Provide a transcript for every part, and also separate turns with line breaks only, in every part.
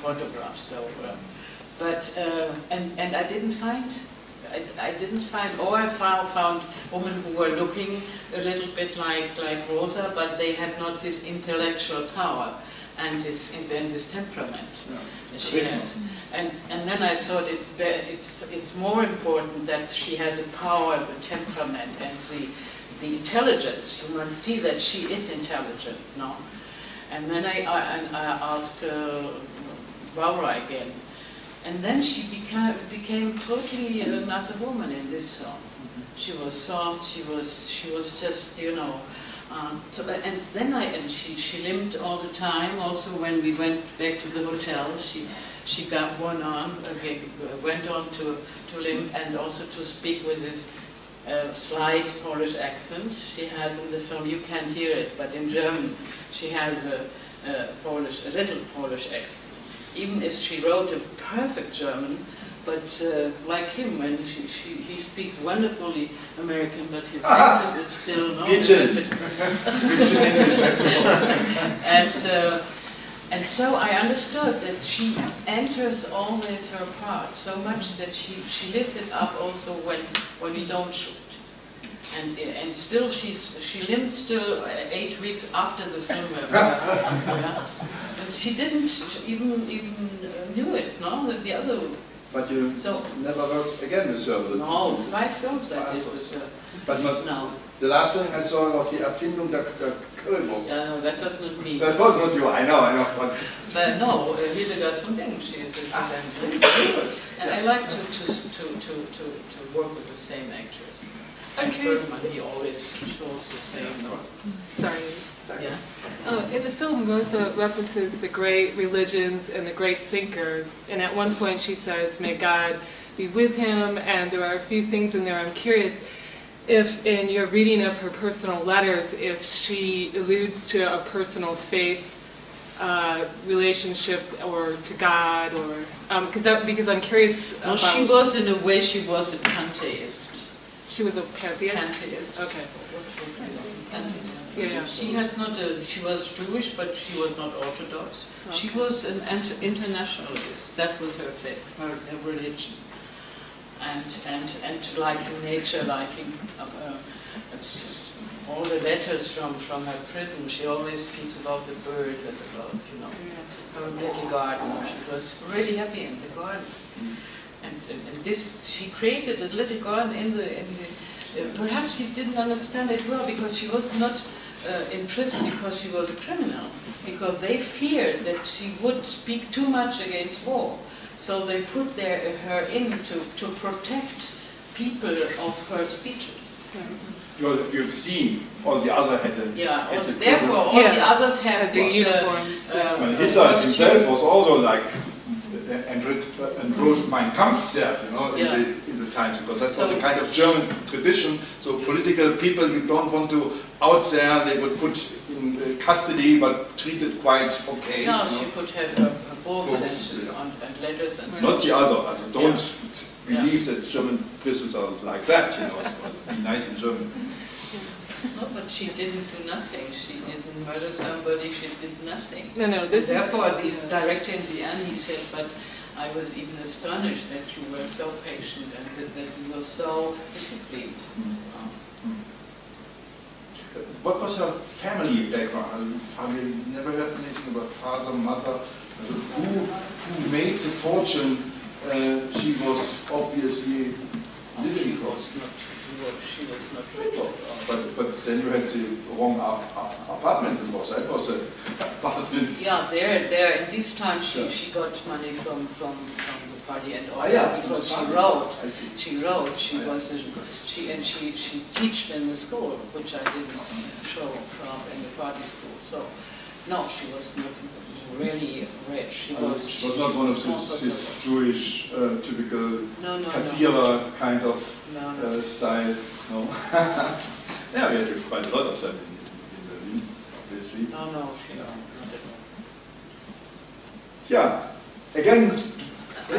photographs. So, and I didn't find. I didn't find, or I found women who were looking a little bit like Rosa, but they had not this intellectual power and this temperament she has. And then I thought it's more important that she has the power, the temperament, and the intelligence. You must see that she is intelligent, no? And then I asked Laura again. And then she became totally another woman in this film. She was soft. She was just, you know. And then she limped all the time. Also, when we went back to the hotel, she got one arm, went on to limp, and also to speak with this slight Polish accent she has in the film. You can't hear it, but in German she has a little Polish accent. Even if she wrote a perfect German, but like him, when he speaks wonderfully American, but his accent is still not. And so I understood that she enters always her part so much that she lives it up also when you don't shoot. And still she lived still 8 weeks after the film. And she didn't even knew it, no? That the other.
But you never worked again with her?
No, 5 films I did with her.
But not.
No.
The last thing I saw was the Erfindung der Köln.
No, that was not me.
That was not you. I know.
But no, Hildegard von Bingen. She is a and I like to work with the same actors. Bergman, he always shows the same. No?
Sorry.
Yeah.
In the film, Rosa references the great religions and the great thinkers, and at one point she says, "May God be with him," and there are a few things in there. I'm curious if, in your reading of her personal letters, if she alludes to a personal faith relationship or to God, or because I'm curious.
Well, she was, in a way, she was a pantheist.
She was a pantheist?
Pantheist.
Okay.
Yeah. She was Jewish, but she was not Orthodox. Okay. She was an internationalist. That was her faith, her religion. And liking nature, liking all the letters from her prison. She always speaks about the birds and about, you know, her little garden. She was really happy in the garden. And this, she created a little garden in the perhaps she didn't understand it well, because she was not in prison because she was a criminal, because they feared that she would speak too much against war. So they put her in to protect people of her speeches.
You've seen all the other had a...
Yeah, therefore all the others have these
uniforms.
Hitler himself was also like... and wrote Mein Kampf there, you know, in the times, because that was a kind of German tradition. So political people you don't want to out there, they would put in custody, but treated quite okay.
No,
you know?
she could have her books and letters and
so. Not the other. Don't believe that German prisons are like that, you know. Be nice in German.
No, but she didn't do nothing. She didn't murder somebody. She did nothing.
No.
Therefore, the director in the end, he said, "But I was even astonished that you were so patient and that you were so disciplined."
What was her family background? Have you never heard anything about father, mother? Who made the fortune she was obviously living for?
She was not rich at all.
But then you had the wrong apartment, that was an apartment.
Yeah, there in this time she got money from the party, and also because she wrote. She taught in the school, which I didn't show up in the party school. So no, she was not really rich. She was
not one of these Jewish typical kassierer kind of style. No. Yeah, we had quite a lot of them in Berlin, obviously.
No, she not at all.
Yeah, again,
I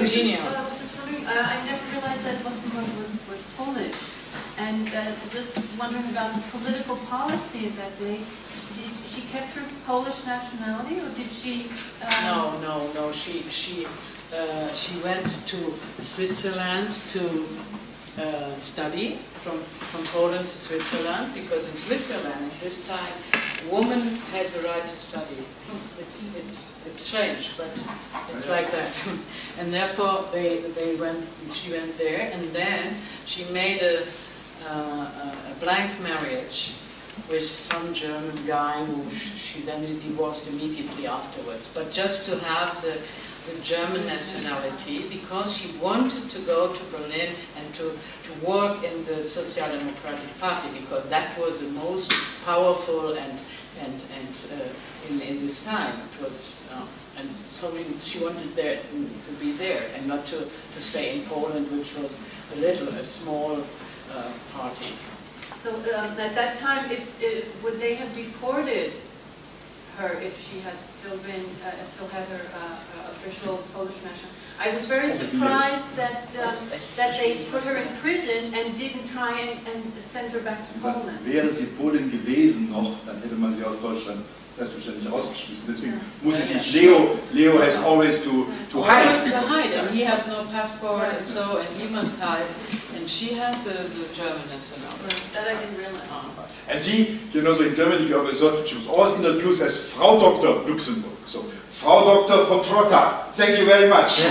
was just wondering, I never realized that Luxemburg was Polish. And just wondering about the political policy of that day. Did she kept her Polish nationality, or did she?
No. She went to Switzerland to study from Poland to Switzerland, because in Switzerland at this time women had the right to study. It's strange, but it's like that. And therefore she went there, and then she made a blank marriage with some German guy who she then divorced immediately afterwards, but just to have the German nationality, because she wanted to go to Berlin and to work in the Social Democratic Party, because that was the most powerful and in this time it was, and so she wanted there to be there and not to stay in Poland, which was a small party.
So at that time, would they have deported her if she had still had her official Polish nationality? I was very surprised that they put her in prison and didn't try and send her back to Poland.
Wäre sie Polin gewesen noch, dann hätte man sie aus Deutschland selbstverständlich rausgeschmissen. Deswegen muss sie sich, Leo has always to hide.
Always to hide, and he has no passport, and he must hide, and she has the German nationality.
That I didn't realize.
And she, you know, so in Germany, you always heard, she was always introduced as Frau Dr. Luxemburg. So, Frau Dr. von Trotta. Thank you very much.